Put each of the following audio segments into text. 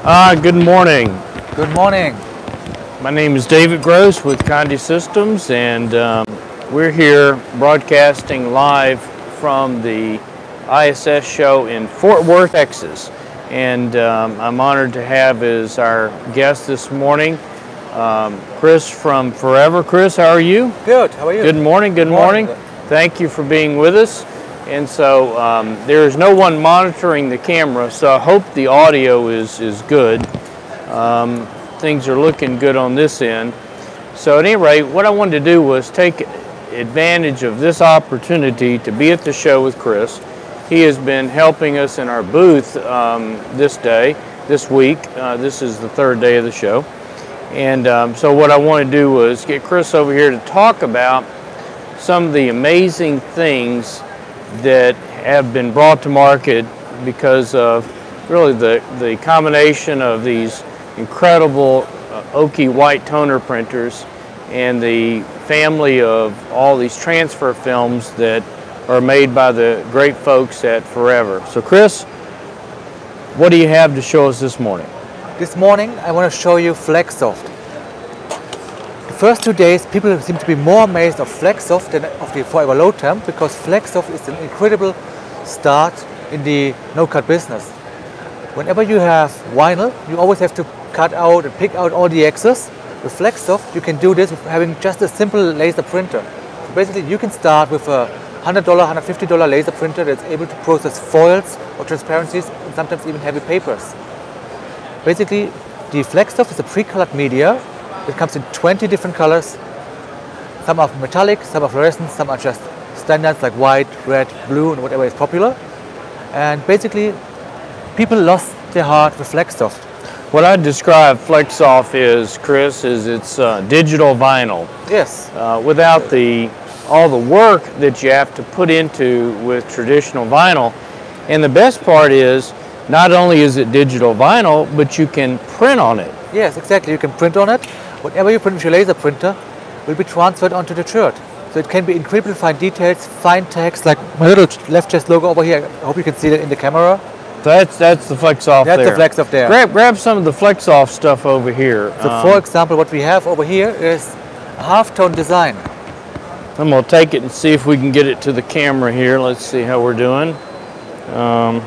Good morning. Good morning. My name is David Gross with Conde Systems, and we're here broadcasting live from the ISS show in Fort Worth, Texas. And I'm honored to have as our guest this morning Chris from Forever. Chris, how are you? Good. How are you? Good morning. Good morning. Thank you for being with us. And so there is no one monitoring the camera, so I hope the audio is good. Things are looking good on this end. So at any rate, what I wanted to do was take advantage of this opportunity to be at the show with Chris. He has been helping us in our booth this week. This is the third day of the show. And so what I want to do was get Chris over here to talk about some of the amazing things that have been brought to market because of really the combination of these incredible Opaque white toner printers and the family of all these transfer films that are made by the great folks at Forever. So Chris, what do you have to show us this morning? This morning I want to show you FlexSoft. The first 2 days people seem to be more amazed of FlexSoft than of the Forever Low Temp, because FlexSoft is an incredible start in the no-cut business. Whenever you have vinyl, you always have to cut out and pick out all the excess. With FlexSoft you can do this with having just a simple laser printer. So basically you can start with a $100, $150 laser printer that's able to process foils or transparencies and sometimes even heavy papers. Basically the FlexSoft is a pre-colored media. It comes in 20 different colors. Some are metallic, some are fluorescent, some are just standards like white, red, blue, and whatever is popular. And basically, people lost their heart with FlexSoft. What I describe FlexSoft is, Chris, is it's digital vinyl. Yes. Without all the work that you have to put into with traditional vinyl. And the best part is, not only is it digital vinyl, but you can print on it. Yes, exactly. You can print on it. Whatever you print with your laser printer will be transferred onto the shirt. So it can be incredibly fine details, fine text, like my little left chest logo over here. I hope you can see that in the camera. That's the FlexSoft there. That's the FlexSoft there. Grab some of the FlexSoft stuff over here. So for example, what we have over here is a half-tone design. I'm going to take it and see if we can get it to the camera here. Let's see how we're doing. All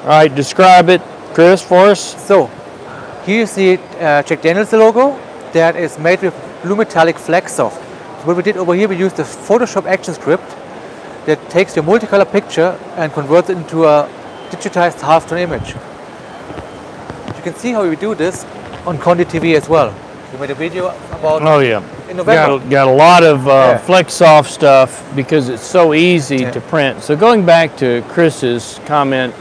right, describe it, Chris, for us. So, here you see Jack Daniels logo that is made with blue metallic FlexSoft. So what we did over here, we used the Photoshop action script that takes your multicolor picture and converts it into a digitized half-tone image. You can see how we do this on Conde TV as well. We made a video about in November. Got a lot of FlexSoft stuff because it's so easy to print. So going back to Chris's comment,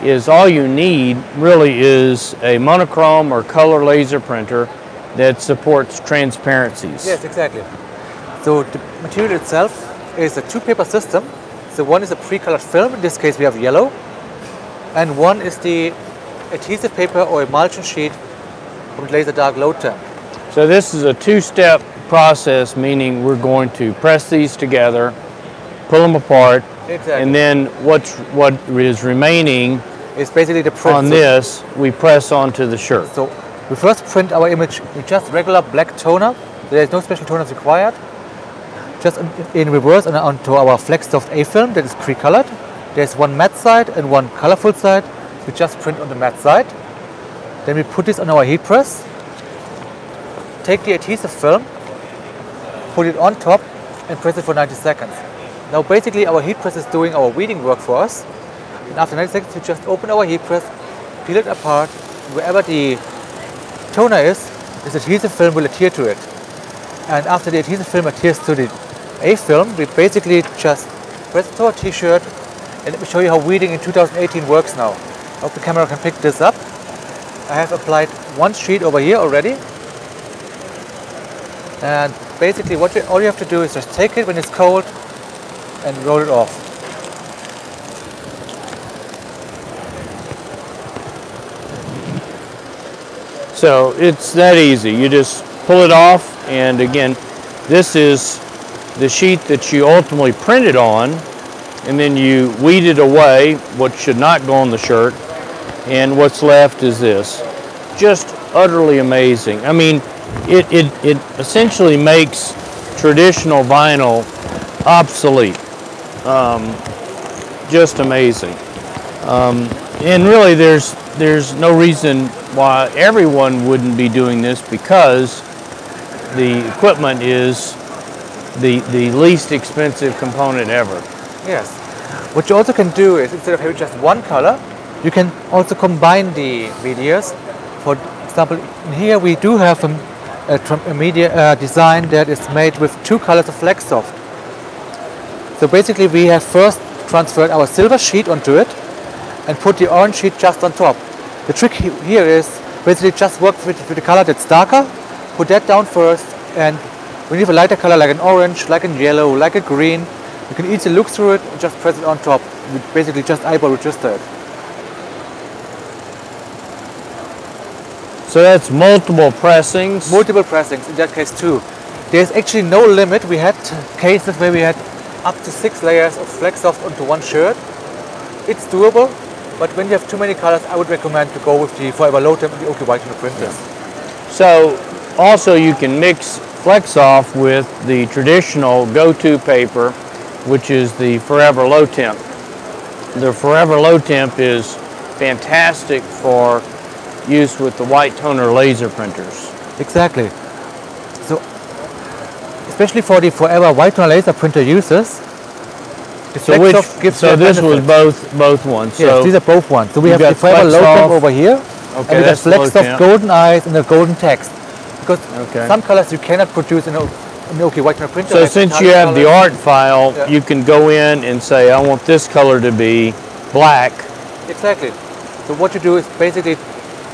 is all you need really is a monochrome or color laser printer that supports transparencies. Yes, exactly. So the material itself is a two-paper system. So one is a pre-colored film, in this case we have yellow, and one is the adhesive paper or emulsion sheet from Laser Dark Low Temp. So this is a two-step process, meaning we're going to press these together, pull them apart, and then what is remaining is basically the print. On this, we press onto the shirt. So we first print our image with just regular black toner. There is no special toners required. Just in reverse and onto our FlexSoft A film that is pre-colored. There's one matte side and one colorful side. We just print on the matte side. Then we put this on our heat press. Take the adhesive film, put it on top, and press it for 90 seconds. Now basically our heat press is doing our weeding work for us. And after 90 seconds, we just open our heat press, peel it apart. Wherever the toner is, this adhesive film will adhere to it. And after the adhesive film adheres to the A film, we basically just press it to our t-shirt. And let me show you how weeding in 2018 works now. I hope the camera can pick this up. I have applied one sheet over here already. And basically all you have to do is just take it when it's cold and roll it off. So it's that easy. You just pull it off, and again, this is the sheet that you ultimately printed on, and then you weed it away, what should not go on the shirt, and what's left is this. Just utterly amazing. I mean, it essentially makes traditional vinyl obsolete. Just amazing. And really there's no reason why everyone wouldn't be doing this, because the equipment is the least expensive component ever. Yes. What you also can do is, instead of having just one color, you can also combine the medias. For example, here we do have a media design that is made with 2 colors of Flexsoft. So basically we have first transferred our silver sheet onto it and put the orange sheet just on top. The trick here is basically just work with the color that's darker, put that down first, and when you have a lighter color like an orange, like a yellow, like a green, you can easily look through it and just press it on top. You basically just eyeball register it. So that's multiple pressings? Multiple pressings in that case too. There's actually no limit. We had cases where we had up to 6 layers of Flexsoft onto one shirt. It's doable, but when you have too many colors, I would recommend to go with the Forever Low Temp and the OK Whitener printers. So also you can mix Flexsoft with the traditional go-to paper, which is the Forever Low Temp. The Forever Low Temp is fantastic for use with the white toner laser printers. Exactly. So, especially for the Forever white toner laser printer users, the Flexsoft gives so this was both ones. Yes, so these are both ones. So we have the Forever Low Temp over here, okay, and we have Flexsoft golden eyes and the golden text. Because some colors you cannot produce in an OK white toner printer. So since you have the art file, you can go in and say, I want this color to be black. Exactly. So what you do is basically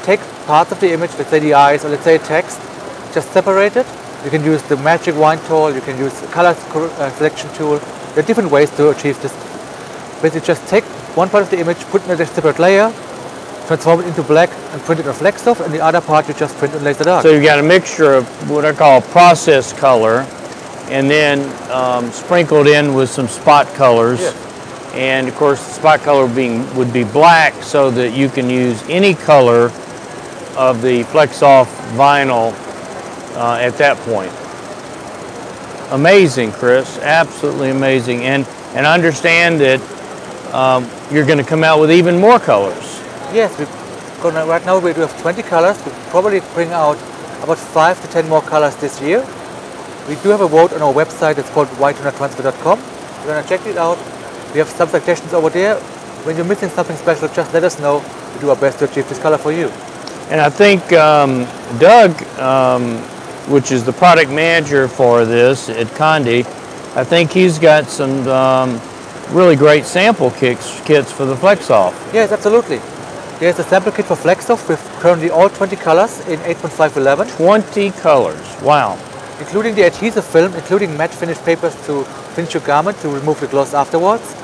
take parts of the image, let's say the eyes or let's say text, just separate it. You can use the magic wine tool, you can use the color selection tool. There are different ways to achieve this. Basically just take one part of the image, put it in a separate layer, transform it into black and print it on Flexsoft, and the other part you just print on laser dark. So you've got a mixture of what I call process color, and then sprinkled in with some spot colors. Yes. And of course the spot color would be black, so that you can use any color of the Flexsoft vinyl at that point. Amazing, Chris, absolutely amazing. And I understand that you're going to come out with even more colors. Yes, right now we do have 20 colors. We'll probably bring out about 5 to 10 more colors this year. We do have a vote on our website. It's called whitetonertransfer.com. If you want to check it out, we have some suggestions over there. When you're missing something special, just let us know. We do our best to achieve this color for you. And I think Doug, which is the product manager for this at Conde, I think he's got some really great sample kits for the Flexsoft. Yes, absolutely. There's a sample kit for Flexsoft with currently all 20 colors in 8.511. 20 colors, wow. Including the adhesive film, including matte finish papers to finish your garment to remove the gloss afterwards.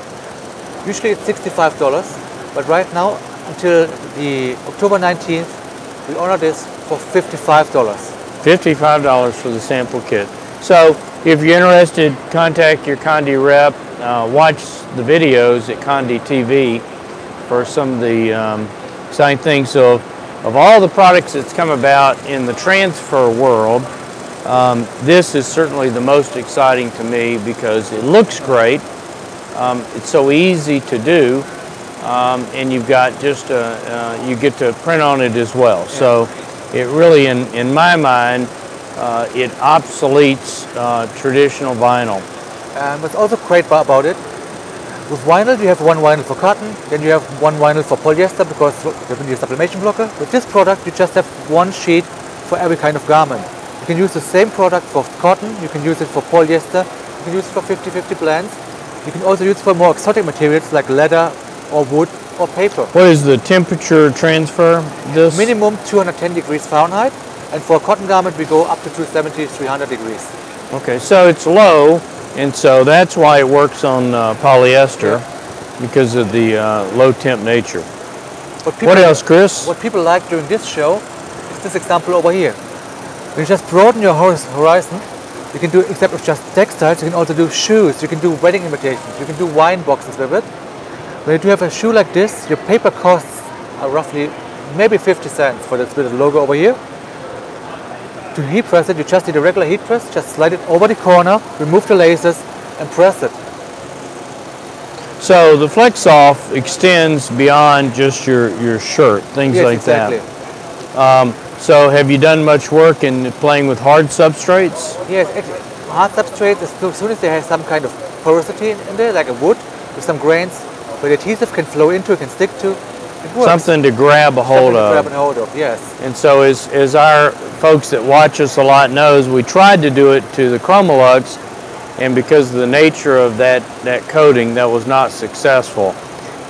Usually it's $65, but right now until the October 19th, we honor this for $55. $55 for the sample kit. So if you're interested, contact your Conde rep, watch the videos at Conde TV for some of the exciting things. So of all the products that's come about in the transfer world, this is certainly the most exciting to me because it looks great. It's so easy to do, and you've got just you get to print on it as well. Yeah. So it really, in my mind, it obsoletes traditional vinyl. And what's also great about it, with vinyl you have one vinyl for cotton, then you have one vinyl for polyester because you have a sublimation blocker. With this product you just have one sheet for every kind of garment. You can use the same product for cotton, you can use it for polyester, you can use it for 50-50 blends. You can also use it for more exotic materials like leather or wood or paper. What is the temperature transfer? This minimum 210 degrees Fahrenheit, and for a cotton garment we go up to 270, 300 degrees. Okay, so it's low, and so that's why it works on polyester, because of the low temp nature. What else, Chris? What people like during this show is this example over here. When you just broaden your horizon, you can do, except of just textiles, you can also do shoes, you can do wedding invitations, you can do wine boxes with it. When you do have a shoe like this, your paper costs roughly maybe 50 cents for this little logo over here. To heat press it, you just need a regular heat press, just slide it over the corner, remove the lasers, and press it. So the Flex Off extends beyond just your shirt, things like exactly. that. So have you done much work in playing with hard substrates? Yes, actually, hard substrates, as soon as they have some kind of porosity in there, like a wood with some grains, where the adhesive can flow into, it can stick to, it works. Something to grab a hold of. Grab and hold of, yes. And so as our folks that watch us a lot knows, we tried to do it to the Chromolux, and because of the nature of that coating, that was not successful.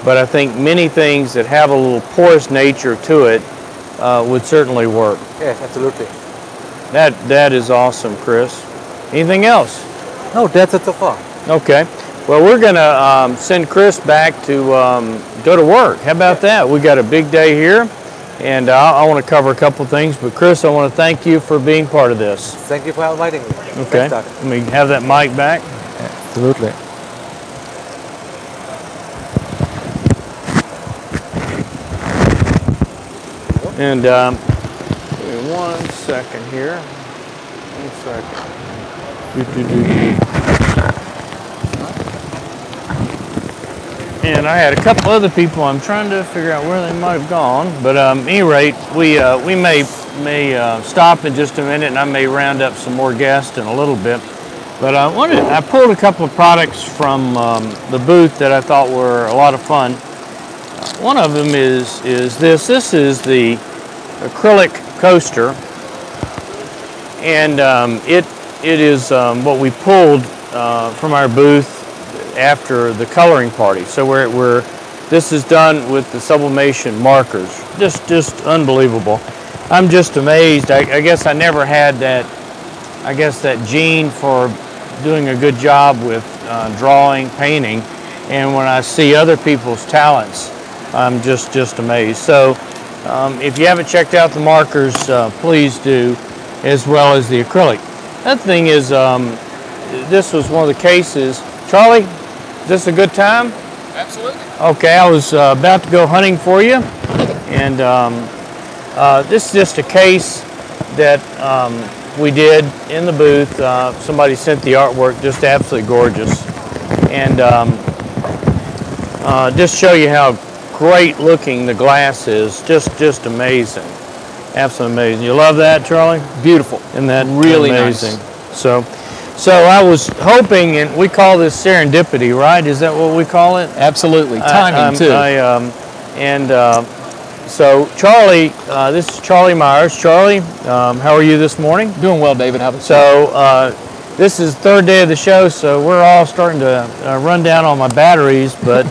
But I think many things that have a little porous nature to it would certainly work. Yes, absolutely. That is awesome, Chris. Anything else? No, that's it so far. Okay. Well, we're going to send Chris back to go to work. How about that? We got a big day here, and I want to cover a couple things. But Chris, I want to thank you for being part of this. Thank you for inviting me. Okay. Let me have that mic back. Absolutely. And give me 1 second here. 1 second. And I had a couple other people. I'm trying to figure out where they might have gone. But at any rate, we may stop in just a minute, and I may round up some more guests in a little bit. But I pulled a couple of products from the booth that I thought were a lot of fun. One of them is this. This is the acrylic coaster, and it is what we pulled from our booth after the coloring party. So this is done with the sublimation markers. Just unbelievable. I'm just amazed. I guess I never had that. I guess that gene for doing a good job with drawing, painting, and when I see other people's talents, I'm just amazed. So if you haven't checked out the markers, please do, as well as the acrylic. That thing is, this was one of the cases. Charlie, is this a good time? Absolutely. Okay, I was about to go hunting for you, and this is just a case that we did in the booth. Somebody sent the artwork, just absolutely gorgeous, and just show you how great looking the glass is. Just amazing, absolutely amazing. You love that, Charlie? Beautiful. Isn't that really amazing? Nice. So I was hoping, and we call this serendipity, right? Is that what we call it? Absolutely. Timing too. So Charlie, this is Charlie Myers. Charlie, how are you this morning? Doing well, David. How about you? So this is the third day of the show, so we're all starting to run down on my batteries, but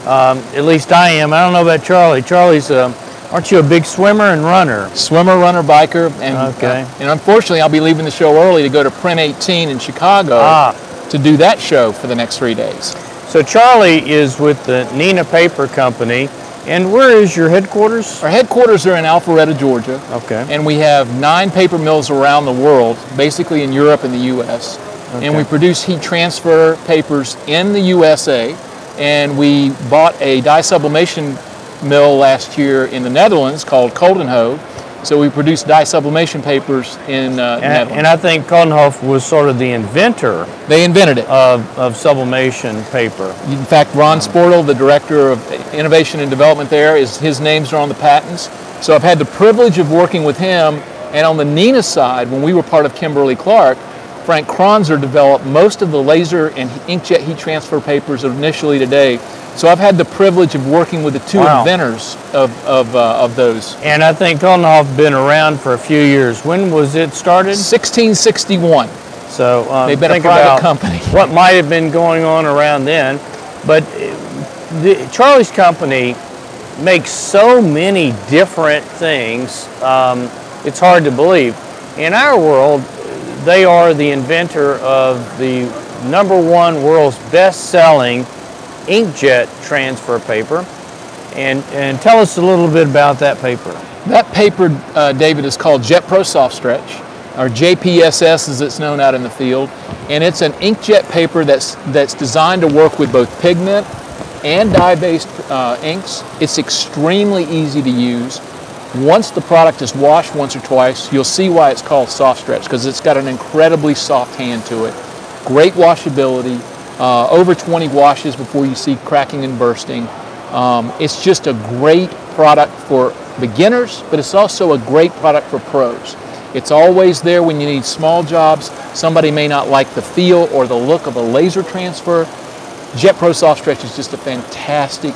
at least I am. I don't know about Charlie. Charlie's, aren't you a big swimmer and runner? Swimmer, runner, biker, and okay. And unfortunately, I'll be leaving the show early to go to Print 18 in Chicago to do that show for the next 3 days. So Charlie is with the Neenah Paper Company. And where is your headquarters? Our headquarters are in Alpharetta, Georgia. Okay. And we have 9 paper mills around the world, basically in Europe and the U.S. Okay. And we produce heat transfer papers in the USA. And we bought a dye sublimation mill last year in the Netherlands called Condé. So we produce dye sublimation papers in the Netherlands. And I think Condé was sort of the inventor. They invented it. Of sublimation paper. In fact, Ron Sportle, the director of innovation and development there, his names are on the patents. So I've had the privilege of working with him. And on the Neenah side, when we were part of Kimberly-Clark, Frank Kronzer developed most of the laser and inkjet heat transfer papers initially today. So I've had the privilege of working with the two inventors of those. And I think Condé been around for a few years. When was it started? 1661. So they've been a private company. What might have been going on around then, but Charlie's company makes so many different things. It's hard to believe. In our world, they are the inventor of the #1 world's best-selling inkjet transfer paper, and tell us a little bit about that paper. That paper, David, is called Jet Pro Soft Stretch, or JPSS as it's known out in the field, and it's an inkjet paper that's designed to work with both pigment and dye-based inks. It's extremely easy to use. Once the product is washed once or twice, you'll see why it's called soft stretch, because it's got an incredibly soft hand to it. Great washability, over 20 washes before you see cracking and bursting. It's just a great product for beginners, but it's also a great product for pros. It's always there when you need small jobs. Somebody may not like the feel or the look of a laser transfer. Jet Pro Soft Stretch is just a fantastic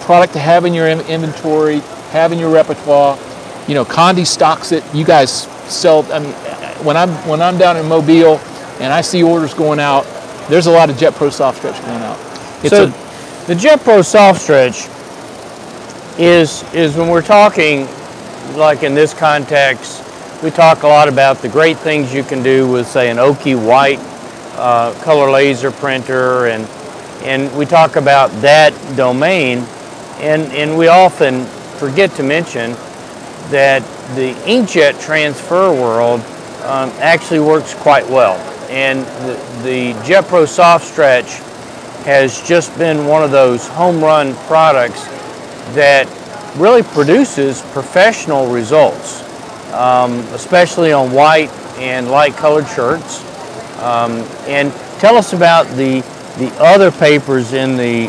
product to have in your inventory, have in your repertoire. You know, Conde stocks it. You guys sell. I mean, when I'm down in Mobile and I see orders going out, there's a lot of Jet Pro Soft Stretch going out. So the Jet Pro Soft Stretch is when we're talking, like in this context, we talk a lot about the great things you can do with, say, an oaky white color laser printer, and we talk about that domain, and we often forget to mention that the inkjet transfer world actually works quite well, and the Jet Pro Soft Stretch has just been one of those home run products that really produces professional results, especially on white and light colored shirts. And tell us about the other papers in the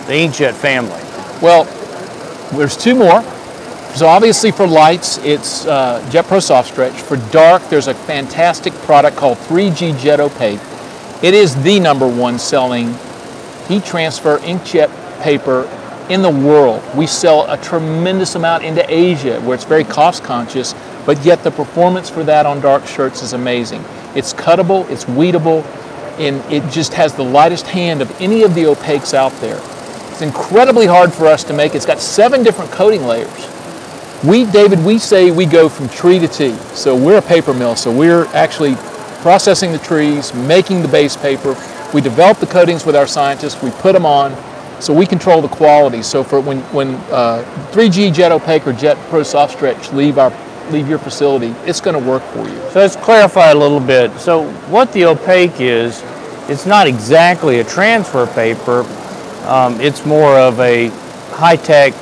inkjet family. Well, there's two more. So obviously for lights, it's Jet Pro Soft Stretch. For dark, there's a fantastic product called 3G Jet Opaque. It is the #1 selling heat transfer inkjet paper in the world. We sell a tremendous amount into Asia, where it's very cost conscious, but yet the performance for that on dark shirts is amazing. It's cuttable, it's weedable, and it just has the lightest hand of any of the opaques out there. It's incredibly hard for us to make. It's got 7 different coating layers. David, we say we go from tree to tea. So we're a paper mill, so we're actually processing the trees, making the base paper. We develop the coatings with our scientists, we put them on, so we control the quality. So for when 3G Jet Opaque or Jet Pro Soft Stretch leave your facility, it's going to work for you. So let's clarify a little bit. So what the opaque is, it's not exactly a transfer paper. It's more of a high-tech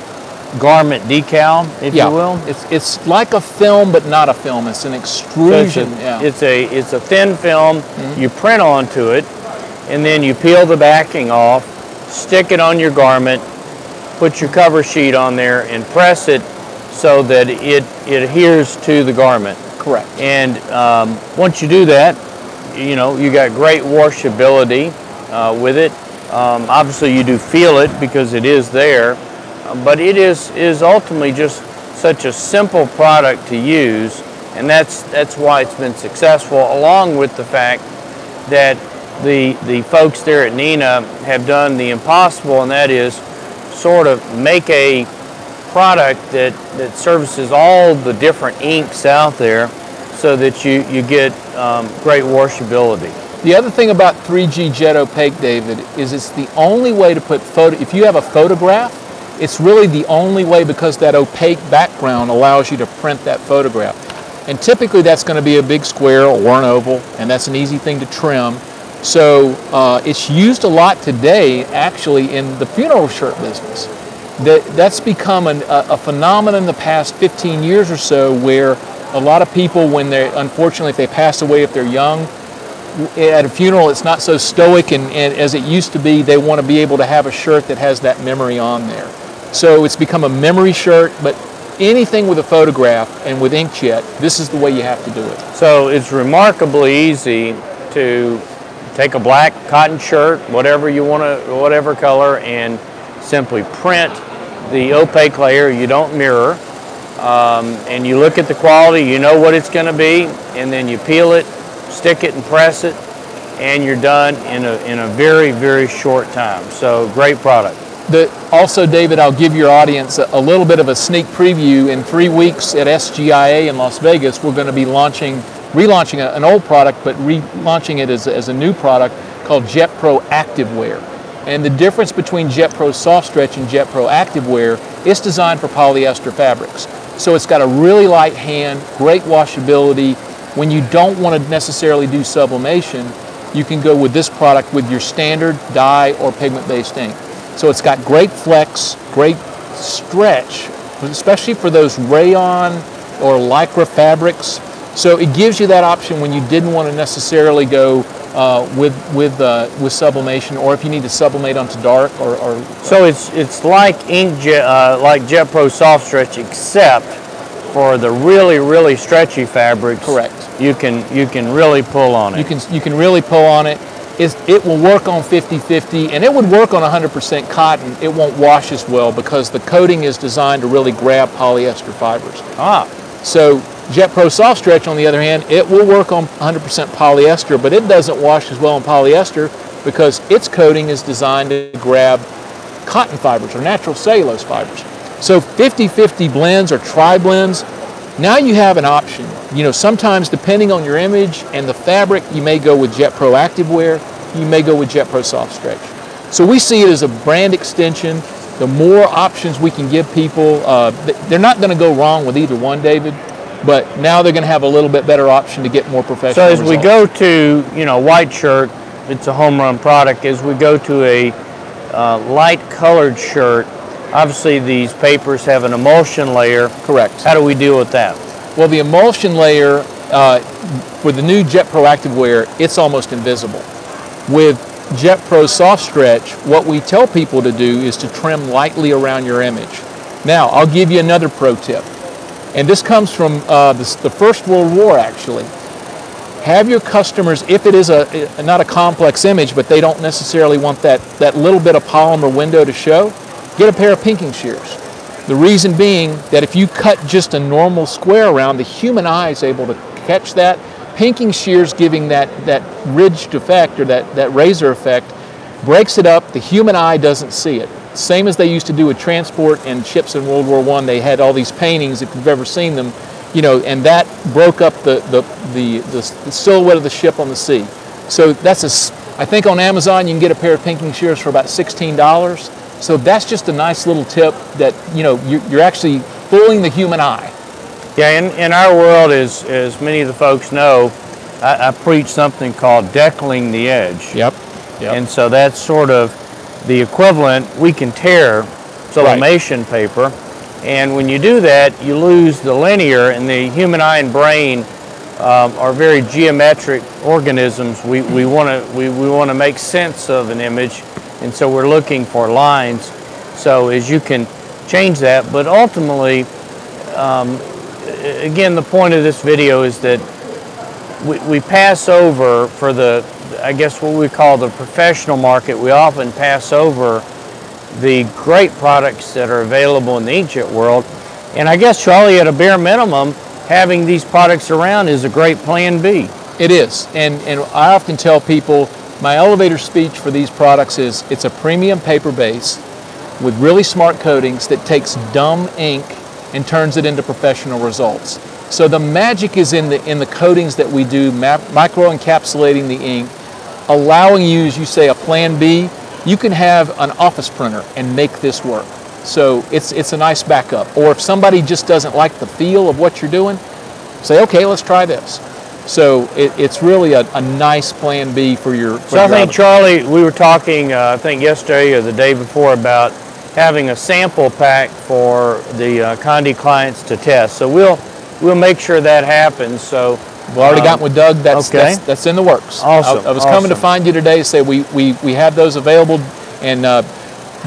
garment decal, if you will. It's like a film, but not a film. It's an extrusion. So it's a thin film. You print onto it, and then you peel the backing off, stick it on your garment, put your cover sheet on there, and press it so that it adheres to the garment. Correct. And once you do that, you know, you got great washability with it. Obviously you do feel it because it is there, but it is ultimately just such a simple product to use, and that's why it's been successful, along with the fact that the folks there at Neenah have done the impossible, and that is sort of make a product that services all the different inks out there so that you get great washability. The other thing about 3G Jet Opaque, David, is it's the only way to put if you have a photograph, it's really the only way, because that opaque background allows you to print that photograph. And typically that's going to be a big square or an oval, and that's an easy thing to trim. So it's used a lot today, actually, in the funeral shirt business. That's become a phenomenon in the past 15 years or so, where a lot of people, unfortunately, if they pass away, if they're young, at a funeral, it's not so stoic and as it used to be. They want to be able to have a shirt that has that memory on there. So it's become a memory shirt, but anything with a photograph and with inkjet, this is the way you have to do it. So it's remarkably easy to take a black cotton shirt, whatever you want to, whatever color, and simply print the opaque layer. You don't mirror, and you look at the quality, you know what it's going to be, and then you peel it, stick it and press it, and you're done in a very, very short time. So great product. Also, David, I'll give your audience a little bit of a sneak preview. In 3 weeks at SGIA in Las Vegas, we're going to be relaunching an old product, but relaunching it as a new product called Jet Pro Activewear. And the difference between Jet Pro Soft Stretch and Jet Pro Activewear, it's designed for polyester fabrics. So it's got a really light hand, great washability. When you don't want to necessarily do sublimation, you can go with this product with your standard dye or pigment-based ink. So it's got great flex, great stretch, especially for those rayon or lycra fabrics. So it gives you that option when you didn't want to necessarily go with sublimation, or if you need to sublimate onto dark. So it's like Inkjet, like Jet Pro Soft Stretch, except for the really stretchy fabrics. Correct. You can really pull on it. You can really pull on it. It will work on 50-50, and it would work on 100% cotton. It won't wash as well because the coating is designed to really grab polyester fibers. So Jet Pro Soft Stretch, on the other hand, it will work on 100% polyester, but it doesn't wash as well on polyester because its coating is designed to grab cotton fibers or natural cellulose fibers. So 50-50 blends or tri-blends, now you have an option. You know, sometimes depending on your image and the fabric, you may go with Jet Pro Activewear, you may go with Jet Pro Soft Stretch. So we see it as a brand extension. The more options we can give people, they're not going to go wrong with either one, David, but now they're going to have a little bit better option to get more professional results. So as we go to, you know, white shirt, it's a home run product. As we go to a light colored shirt, obviously these papers have an emulsion layer. Correct. How do we deal with that? Well, the emulsion layer, with the new Jet Pro Activewear, it's almost invisible. With Jet Pro Soft Stretch, what we tell people to do is to trim lightly around your image. Now, I'll give you another pro tip. And this comes from the First World War, actually. Have your customers, if it is not a complex image, but they don't necessarily want that little bit of polymer window to show, get a pair of pinking shears. The reason being that if you cut just a normal square around, the human eye is able to catch that. Pinking shears giving that ridged effect or that razor effect breaks it up. The human eye doesn't see it. Same as they used to do with transport and ships in World War I. They had all these paintings, if you've ever seen them, you know, and that broke up the silhouette of the ship on the sea. So I think on Amazon you can get a pair of pinking shears for about $16. So that's just a nice little tip that, you know, you're actually fooling the human eye. Yeah, in our world, as many of the folks know, I preach something called deckling the edge. Yep. And so that's sort of the equivalent. We can tear sublimation paper, and when you do that, you lose the linear, and the human eye and brain are very geometric organisms. We want to make sense of an image, and so we're looking for lines. So as you can change that, but ultimately, again, the point of this video is that we pass over, for I guess what we call the professional market, we often pass over the great products that are available in the inkjet world. And I guess, Charlie, at a bare minimum, having these products around is a great plan B. It is, and I often tell people, my elevator speech for these products is, it's a premium paper base with really smart coatings that takes dumb ink and turns it into professional results. So the magic is in the coatings that we do, micro-encapsulating the ink, allowing you, as you say, a plan B. You can have an office printer and make this work. So it's a nice backup. Or if somebody just doesn't like the feel of what you're doing, say, okay, let's try this. So it's really a nice plan B for your. So I think, Charlie, we were talking, I think yesterday or the day before, about having a sample pack for the Conde clients to test. So we'll make sure that happens. So we've already gotten with Doug. That's in the works. Awesome. I was coming to find you today to say we have those available, and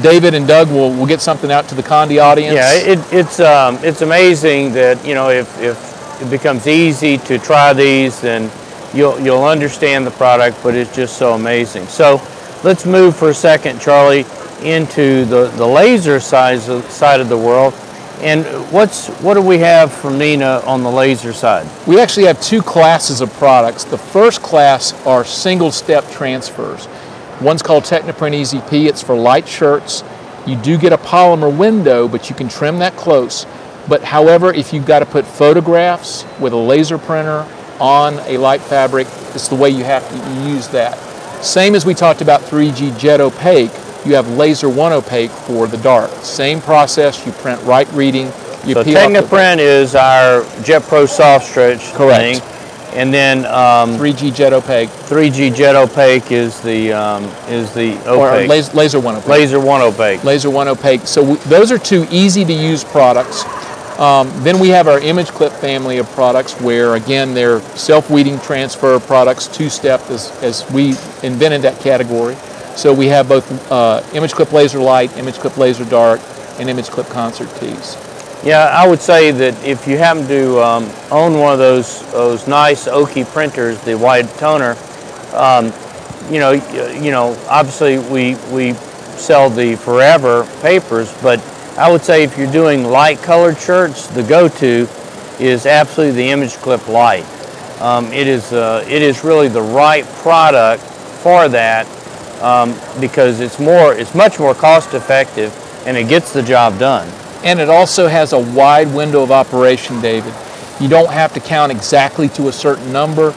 David and Doug will get something out to the Conde audience. Yeah, it's amazing that, you know, if it becomes easy to try these, then you'll understand the product, but it's just so amazing. So let's move for a second, Charlie, into the laser side of the world. And what do we have from Nina on the laser side? We actually have two classes of products. The first class are single-step transfers. One's called Technoprint Easy P. It's for light shirts. You do get a polymer window, but you can trim that close. But however, if you've got to put photographs with a laser printer on a light fabric, it's the way you have to use that. Same as we talked about 3G Jet Opaque, you have Laser 1 Opaque for the dark. Same process, you print right reading. So Technoprint is our Jet Pro Soft Stretch thing. And then 3G Jet Opaque. 3G Jet Opaque is the opaque. Or Laser 1 Opaque. Laser 1 Opaque. Laser 1 Opaque. So those are two easy to use products. Then we have our image clip family of products where, again, they're self-weeding transfer products, two-step as we invented that category. So we have both image clip laser light, image clip laser dark, and image clip concert tees. Yeah, I would say that if you happen to own one of those nice Oki printers, the wide toner, you know, obviously we sell the Forever papers, but I would say if you're doing light colored shirts, the go-to is absolutely the image clip light. It is really the right product for that because it's much more cost effective and it gets the job done. And it also has a wide window of operation, David. You don't have to count exactly to a certain number.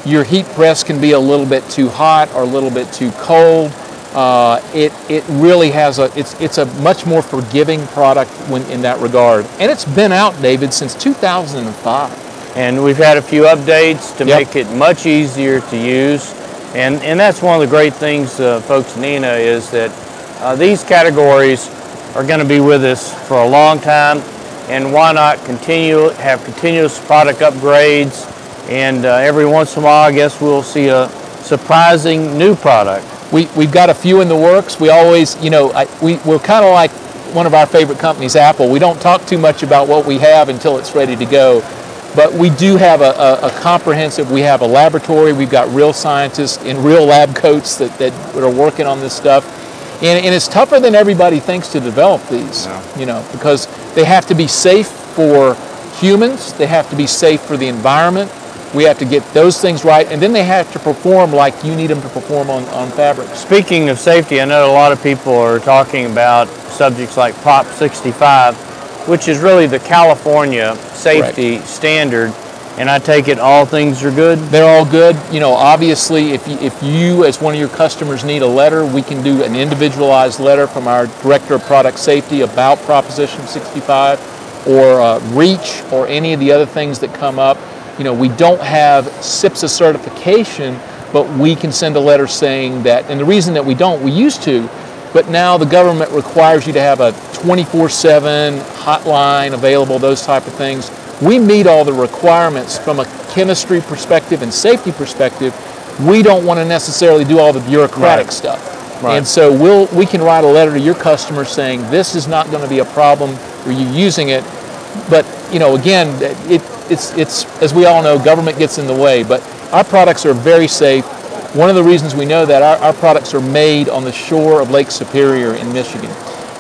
Your heat press can be a little bit too hot or a little bit too cold. It really has it's a much more forgiving product in that regard. And it's been out, David, since 2005. And we've had a few updates to make it much easier to use. And that's one of the great things, folks, Nina, is that these categories are going to be with us for a long time, and why not have continuous product upgrades, and every once in a while I guess we'll see a surprising new product. We've got a few in the works. We always, you know, we're kind of like one of our favorite companies, Apple. We don't talk too much about what we have until it's ready to go, but we do have a comprehensive, we have a laboratory, we've got real scientists in real lab coats that are working on this stuff. And it's tougher than everybody thinks to develop these, you know, because they have to be safe for humans, they have to be safe for the environment, we have to get those things right, and then they have to perform like you need them to perform on fabric. Speaking of safety, I know a lot of people are talking about subjects like Prop 65, which is really the California safety standard. And I take it all things are good? They're all good. You know, obviously, if you as one of your customers need a letter, we can do an individualized letter from our Director of Product Safety about Proposition 65 or REACH or any of the other things that come up. You know, we don't have SIPSA certification, but we can send a letter saying that, and the reason that we don't, we used to, but now the government requires you to have a 24/7 hotline available, those type of things. We meet all the requirements from a chemistry perspective and safety perspective. We don't want to necessarily do all the bureaucratic stuff. And so we can write a letter to your customer saying this is not going to be a problem for you using it. But you know, again, it's as we all know, government gets in the way. But our products are very safe. One of the reasons we know that our products are made on the shore of Lake Superior in Michigan.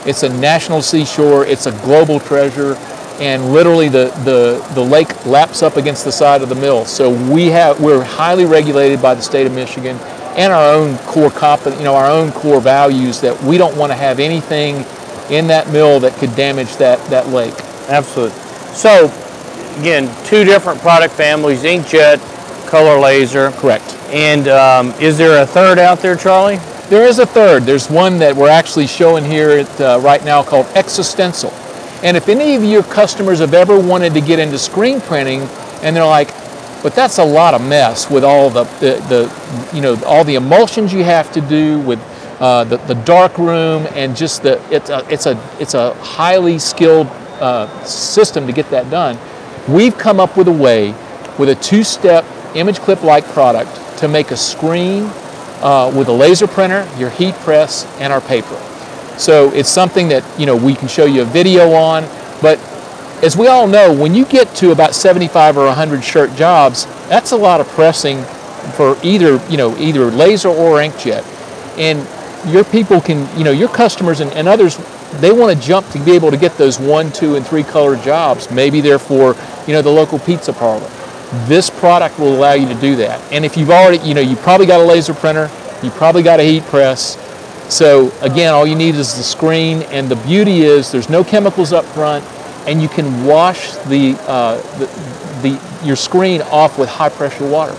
It's a national seashore. It's a global treasure. And literally the lake laps up against the side of the mill. So we're highly regulated by the state of Michigan and our own core our own core values that we don't want to have anything in that mill that could damage that lake. Absolutely. So again, two different product families, Inkjet, color laser. Correct. And is there a third out there, Charlie? There is a third. There's one that we're actually showing here right now called Existential. And if any of your customers have ever wanted to get into screen printing and they're like, but that's a lot of mess with all all the emulsions you have to do with the dark room and just it's a highly skilled system to get that done. We've come up with a way with a two-step image clip-like product to make a screen with a laser printer, your heat press, and our paper. So it's something that, you know, we can show you a video on, but as we all know, when you get to about 75 or 100 shirt jobs, that's a lot of pressing for either laser or inkjet. And your people can, your customers and others, they want to jump to be able to get those 1, 2, and 3 color jobs. Maybe they're for, the local pizza parlor. This product will allow you to do that. And if you've already, you probably got a laser printer, you probably got a heat press. So again, all you need is the screen, and the beauty is there's no chemicals up front, and you can wash your screen off with high pressure water.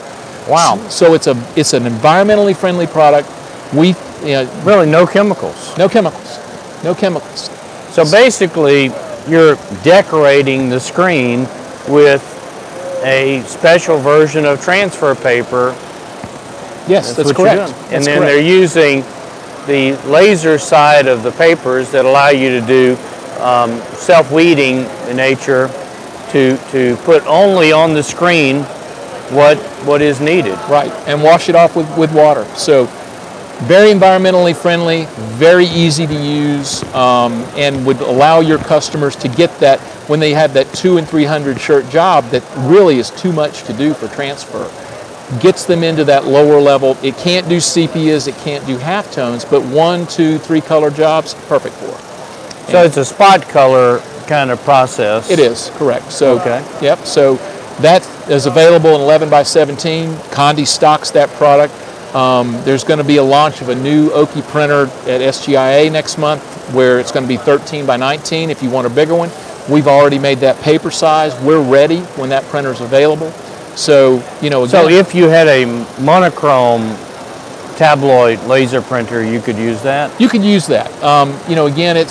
Wow! So it's an environmentally friendly product. Really no chemicals. No chemicals. No chemicals. So basically, you're decorating the screen with a special version of transfer paper. Yes, that's what correct. you're doing. And That's then correct. they're using the laser side of the papers that allow you to do self-weeding in nature to put only on the screen what is needed. Right, and wash it off with water. So very environmentally friendly, very easy to use, and would allow your customers to get that when they have that 200 and 300 shirt job that really is too much to do for transfer. Gets them into that lower level. It can't do sepias, it can't do halftones, but 1, 2, 3 color jobs, perfect for it. So it's a spot color kind of process. It is, correct. So, okay. Yep, so that is available in 11 by 17. Conde stocks that product. There's going to be a launch of a new Opaque printer at SGIA next month where it's going to be 13 by 19 if you want a bigger one. We've already made that paper size. We're ready when that printer is available. So, you know, again, so if you had a monochrome tabloid laser printer, you could use that? you could use that. You know, again, it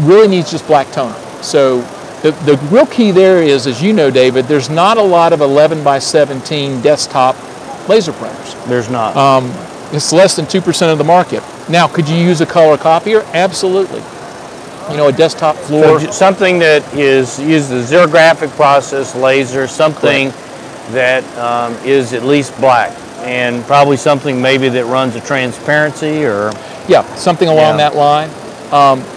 really needs just black toner. So the real key there is, as you know, David, there's not a lot of 11 by 17 desktop laser printers. There's not. It's less than 2% of the market. Now, could you use a color copier? Absolutely. You know, a desktop floor. So something that is used the xerographic process laser, something that is at least black, and probably something maybe that runs a transparency or... Yeah, something along that line.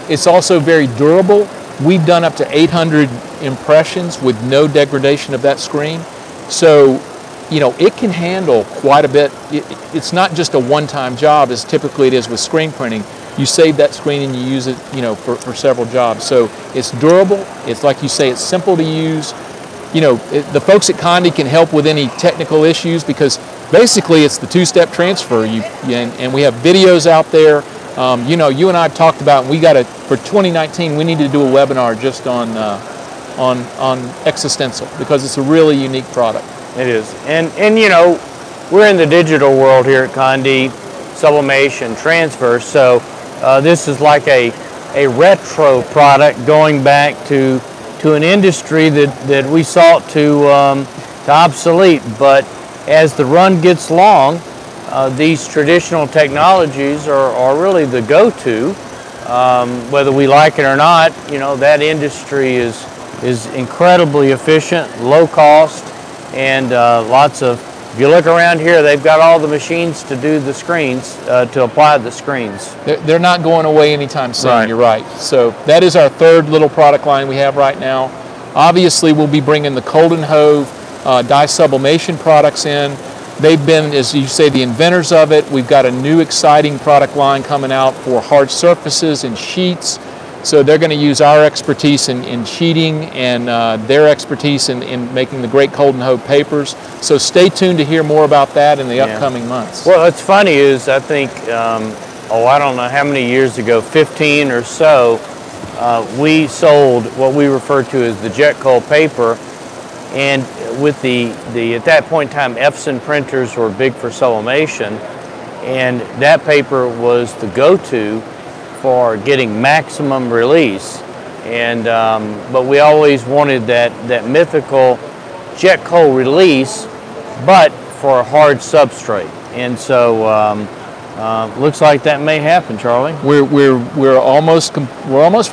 It's also very durable. We've done up to 800 impressions with no degradation of that screen. So, you know, it can handle quite a bit. It's not just a one-time job as typically it is with screen printing. You save that screen and you use it, you know, for several jobs. So it's durable. It's like you say, it's simple to use. You know, the folks at Conde can help with any technical issues because basically it's the two-step transfer. And we have videos out there. You know, you and I have talked about, and for 2019, we needed to do a webinar just on Existential because it's a really unique product. It is. And you know, we're in the digital world here at Conde, sublimation, transfer, so this is like a retro product going back to an industry that we sought to obsolete. But as the run gets long, these traditional technologies are really the go-to. Whether we like it or not, you know, that industry is incredibly efficient, low cost, and lots of, if you look around here, they've got all the machines to do the screens, to apply the screens. They're not going away anytime soon, Right. You're right. So that is our third little product line we have right now. Obviously, we'll be bringing the Cold and Hove dye sublimation products in. They've been, as you say, the inventors of it. We've got a new exciting product line coming out for hard surfaces and sheets. So they're going to use our expertise in sheeting and their expertise in making the great Cold and Hove papers. So stay tuned to hear more about that in the upcoming months. Well, what's funny is I think, I don't know how many years ago, 15 or so, we sold what we refer to as the Jet Opaque paper. And with the at that point in time, Epson printers were big for sublimation, and that paper was the go-to for getting maximum release. And but we always wanted that mythical Jet Opaque release, but for a hard substrate. And so looks like that may happen, Charlie. We're almost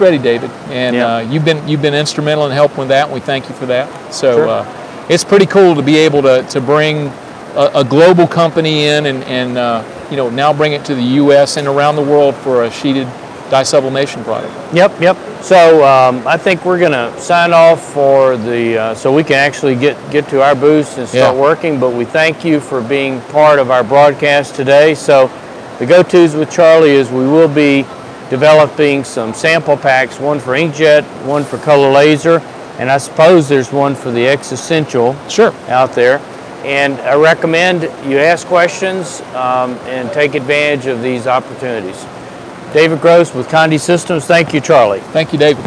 ready, David, and you've been instrumental in helping with that, and we thank you for that. So it's pretty cool to be able to bring a global company in and you know, now bring it to the U.S. and around the world for a sheeted dye sublimation product. Yep. So I think we're going to sign off for the so we can actually get to our booth and start working. But we thank you for being part of our broadcast today. So the go-tos with Charlie is we will be developing some sample packs, one for inkjet, one for color laser, and I suppose there's one for the Existential out there. And I recommend you ask questions and take advantage of these opportunities. David Gross with Conde Systems. Thank you, Charlie. Thank you, David.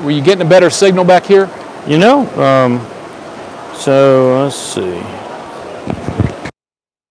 Were you getting a better signal back here? You know, so let's see.